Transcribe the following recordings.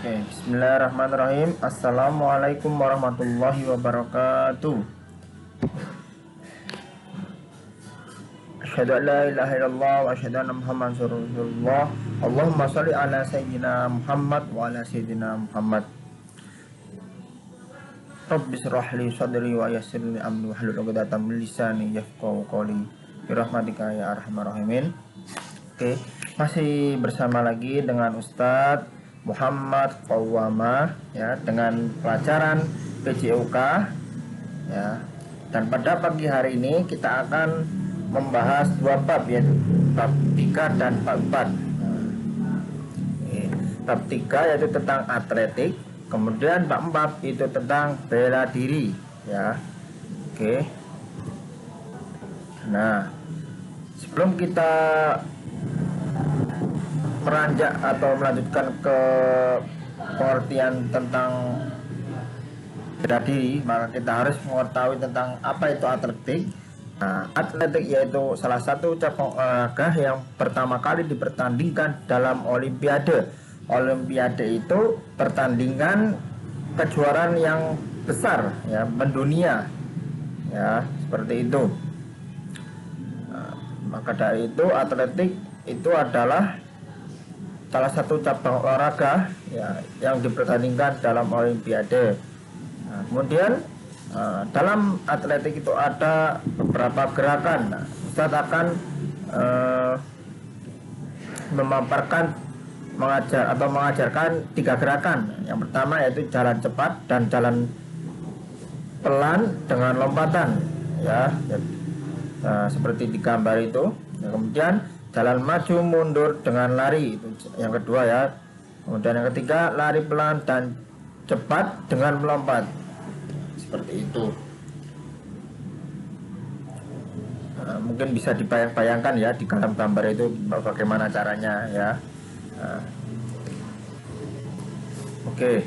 Oke, bismillahirrahmanirrahim. Assalamualaikum warahmatullahi wabarakatuh. Asyhadu an la ilaha illallah wa asyhadu anna Muhammadan rasulullah. Allahumma shalli ala sayyidina Muhammad wa ala sayyidina Muhammad. Rabbi shrah li sadri wa yassir li amri wahlul 'uqdatam min lisani yafqahu qawli. Bi rahmatika ya arhamar rahimin. Oke, masih bersama lagi dengan Ustadz Muhammad Qawwamah ya, dengan pelajaran PJOK ya. Dan pada pagi hari ini kita akan membahas dua bab, yaitu bab 3 dan bab 4. Bab 3 yaitu tentang atletik, kemudian bab 4 itu tentang bela diri ya. Oke. Nah, sebelum kita meranjak atau melanjutkan ke pengertian tentang bela diri, maka kita harus mengetahui tentang apa itu atletik. Nah, atletik yaitu salah satu cabang olahraga yang pertama kali dipertandingkan dalam Olimpiade. Olimpiade itu pertandingan kejuaraan yang besar ya, mendunia ya, seperti itu. Nah, maka dari itu atletik itu adalah salah satu cabang olahraga ya, yang dipertandingkan dalam Olimpiade. Nah, kemudian dalam atletik itu ada beberapa gerakan. Nah, Ustadz akan mengajarkan 3 gerakan. Yang pertama yaitu jalan cepat dan jalan pelan dengan lompatan ya. Nah, seperti di gambar itu. Nah, kemudian jalan maju mundur dengan lari, itu yang kedua ya. Kemudian yang ketiga lari pelan dan cepat dengan melompat, seperti itu. Nah, mungkin bisa dibayang-bayangkan ya di dalam gambar itu bagaimana caranya ya. Nah, oke.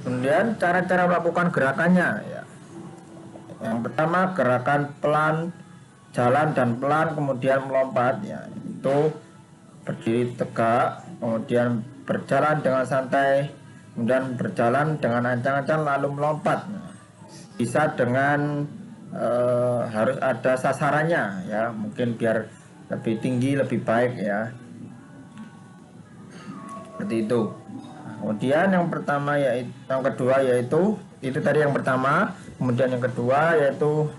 Kemudian cara-cara melakukan gerakannya ya. Yang pertama gerakan pelan, jalan dan pelan kemudian melompat ya. Itu berdiri tegak, kemudian berjalan dengan santai, kemudian berjalan dengan ancang-ancang lalu melompat. Bisa dengan harus ada sasarannya ya, mungkin biar lebih tinggi lebih baik ya, seperti itu. Kemudian yang pertama yaitu, yang kedua yaitu itu tadi yang pertama. Kemudian yang kedua yaitu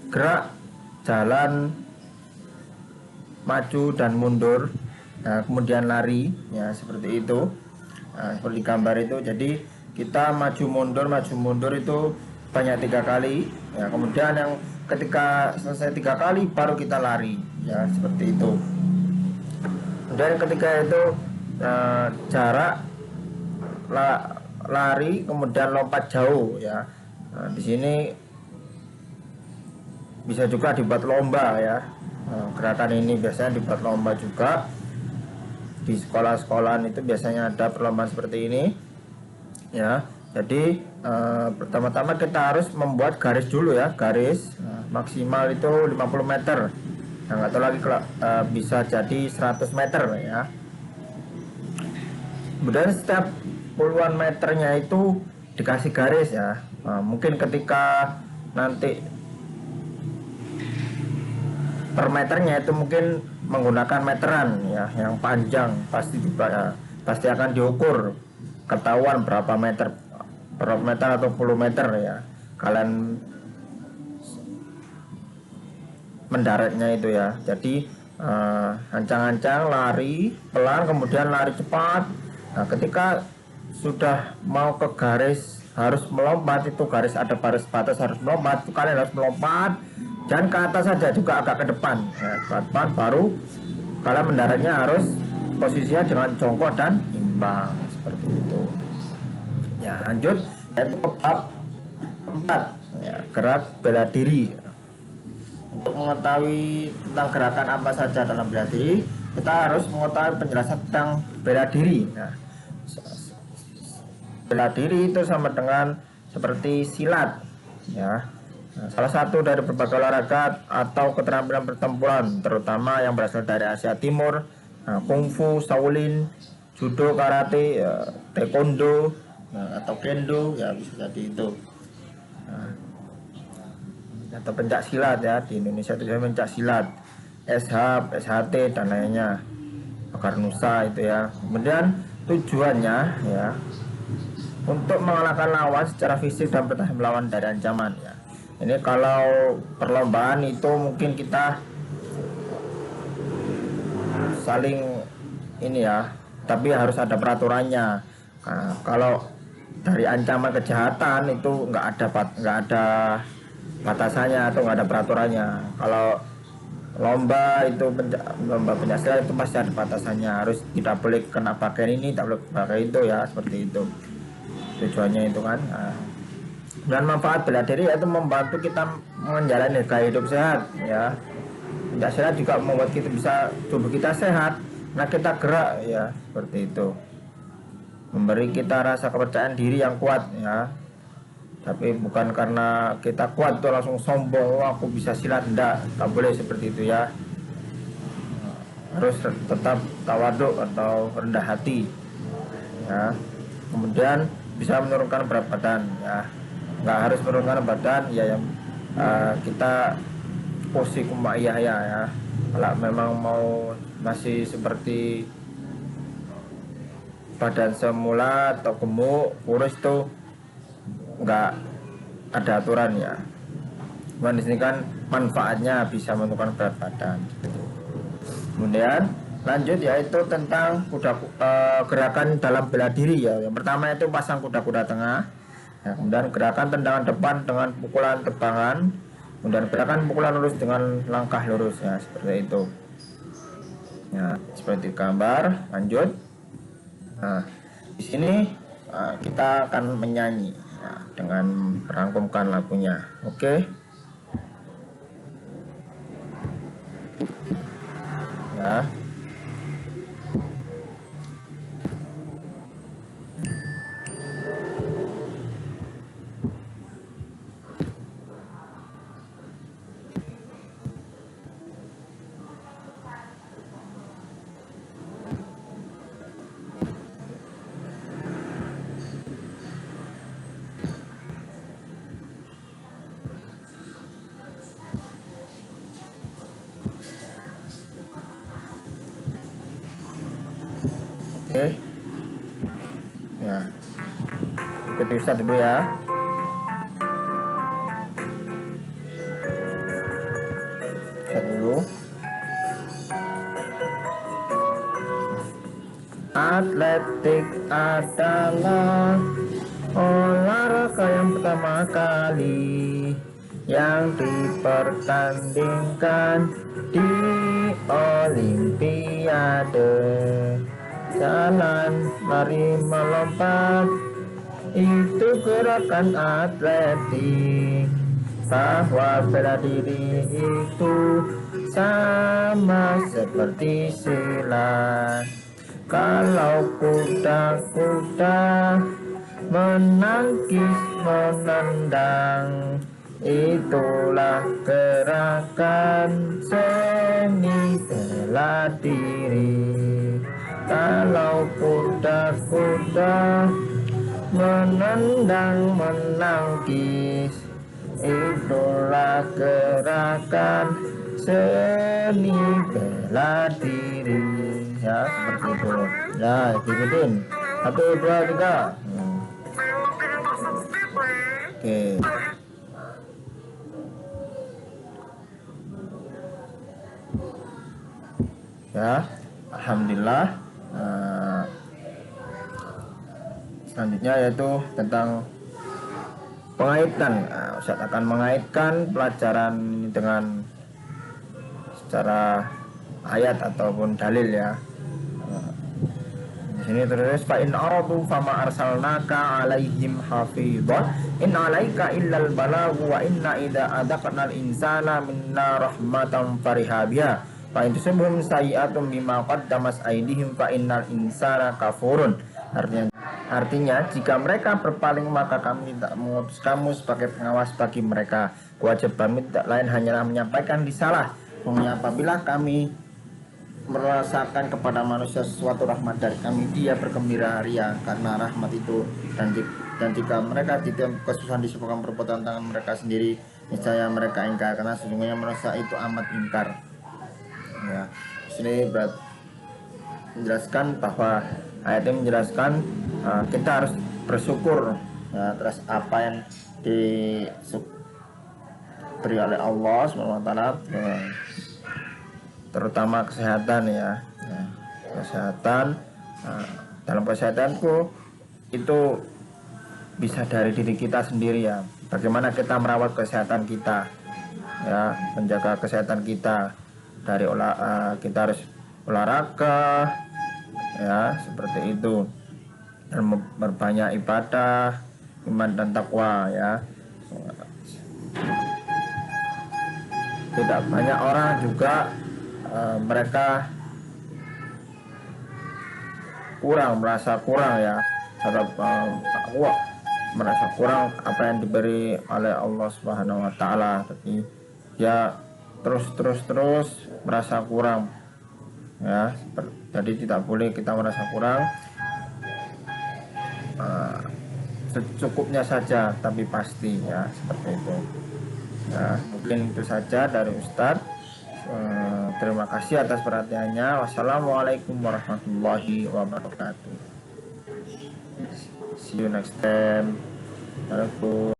gerak jalan maju dan mundur, nah, kemudian lari ya, seperti itu. Nah, seperti gambar itu. Jadi kita maju mundur itu banyak 3 kali ya. Kemudian yang ketika selesai 3 kali baru kita lari ya, seperti itu. Kemudian ketika itu jarak lari kemudian lompat jauh ya. Nah, di sini bisa juga dibuat lomba ya. Gerakan ini biasanya dibuat lomba juga. Di sekolah-sekolahan itu biasanya ada perlombaan seperti ini ya. Jadi pertama-tama kita harus membuat garis dulu ya, garis maksimal itu 50 meter. Nah, nggak tahu lagi kalau bisa jadi 100 meter ya. Kemudian setiap puluhan meternya itu dikasih garis ya. Nah, mungkin ketika nanti per meternya itu mungkin menggunakan meteran ya, yang panjang pasti akan diukur, ketahuan berapa meter atau puluh meter ya, kalian mendaratnya itu ya. Jadi ancang-ancang lari pelan kemudian lari cepat. Nah, ketika sudah mau ke garis harus melompat, itu garis ada baris batas harus melompat, itu kalian harus melompat. Jangan ke atas saja, juga agak ke depan ya, ke depan baru kalian mendaratnya harus posisinya dengan jongkok dan imbang, seperti itu ya. Lanjut yaitu bab 4 ya, gerak bela diri. Untuk mengetahui tentang gerakan apa saja dalam bela diri, kita harus mengetahui penjelasan tentang bela diri. Nah, bela diri itu sama dengan seperti silat ya. Nah, salah satu dari berbagai olahraga atau keterampilan pertempuran, terutama yang berasal dari Asia Timur, kungfu, Shaolin, judo, karate, ya, taekwondo, nah, atau kendo ya bisa jadi itu. Nah, atau pencak silat ya, di Indonesia itu pencak silat, SH, SHT dan lainnya, bakar nusa itu ya. Kemudian tujuannya ya untuk mengalahkan lawan secara fisik dan bertahan melawan dari ancaman ya. Ini kalau perlombaan itu mungkin kita saling ini ya, tapi harus ada peraturannya. Nah, kalau dari ancaman kejahatan itu nggak ada batasannya atau nggak ada peraturannya. Kalau lomba itu lomba pencak itu pasti ada batasannya, harus tidak boleh kena pakaian ini, tak boleh pakai itu ya, seperti itu tujuannya itu kan. Nah, dan manfaat bela diri yaitu membantu kita menjalani gaya hidup sehat ya. Tidak sehat juga membuat kita bisa tubuh kita sehat, nah kita gerak ya, seperti itu, memberi kita rasa kepercayaan diri yang kuat ya. Tapi bukan karena kita kuat tuh langsung sombong, oh, aku bisa silat, enggak boleh seperti itu ya. Harus tetap tawaduk atau rendah hati ya. Kemudian bisa menurunkan berat badan ya, nggak harus menurunkan badan ya, yang kita posisi kumaiyah ya. Kalau memang mau masih seperti badan semula atau gemuk kurus tuh nggak ada aturan ya. Cuman di sini kan manfaatnya bisa menurunkan berat badan. Kemudian lanjut yaitu tentang gerakan dalam bela diri ya. Yang pertama itu pasang kuda-kuda tengah ya, kemudian gerakan tendangan depan dengan pukulan tebangan, kemudian gerakan pukulan lurus dengan langkah lurus ya, seperti itu ya, seperti gambar. Lanjut, nah di sini kita akan menyanyi ya, dengan merangkumkan lagunya. Oke ya. Oke ya, ikuti Ustaz dulu ya. Ustaz dulu. Atletik adalah olahraga yang pertama kali yang dipertandingkan di Olimpiade. Jalan, lari, melompat itu gerakan atletik. Bahwa bela diri itu sama seperti silat. Kalau kuda-kuda menangkis menendang, itulah gerakan seni bela diri. Kalau kuda-kuda menendang menangkis, itulah gerakan seni bela diri ya, seperti itu ya. Ikutin 1, 2, 3. Oke ya, alhamdulillah. Selanjutnya yaitu tentang pengaitan. Ustaz akan mengaitkan pelajaran dengan secara ayat ataupun dalil ya. Di sini terus fa in aradu fama arsalnaka alaihim hafidhan in alaika illal balaghu wa inna idza adaqnal insana minna rahmatan farihabiha fa in tusibhum sayi'atun bima qaddamas aydihim fa innal insana kafurun. Artinya jika mereka berpaling maka kami tak mengutus kamu sebagai pengawas bagi mereka. Kewajiban kami tidak lain hanyalah menyampaikan risalah. Apabila kami merasakan kepada manusia sesuatu rahmat dari kami, dia bergembira ria karena rahmat itu. Dan jika mereka di dalam kesusahan disebabkan perbuatan tangan mereka sendiri, niscaya mereka ingkar, karena sesungguhnya manusia itu amat ingkar. Ya, sini berat menjelaskan bahwa ayat ini menjelaskan kita harus bersyukur ya, atas apa yang diberi oleh Allah SWT, terutama kesehatan ya, kesehatan. Dalam kesehatanku itu bisa dari diri kita sendiri ya, bagaimana kita merawat kesehatan kita ya, menjaga kesehatan kita dari kita harus olahraga ya, seperti itu, dan berbanyak ibadah, iman dan takwa ya. Tidak banyak orang juga mereka merasa kurang ya, terhadap merasa kurang apa yang diberi oleh Allah Subhanahu wa taala, tapi ya terus merasa kurang ya. Jadi tidak boleh kita merasa kurang, secukupnya saja tapi pasti ya, seperti itu ya. Mungkin itu saja dari Ustadz. Terima kasih atas perhatiannya. Wassalamualaikum warahmatullahi wabarakatuh. See you next time. Assalamualaikum.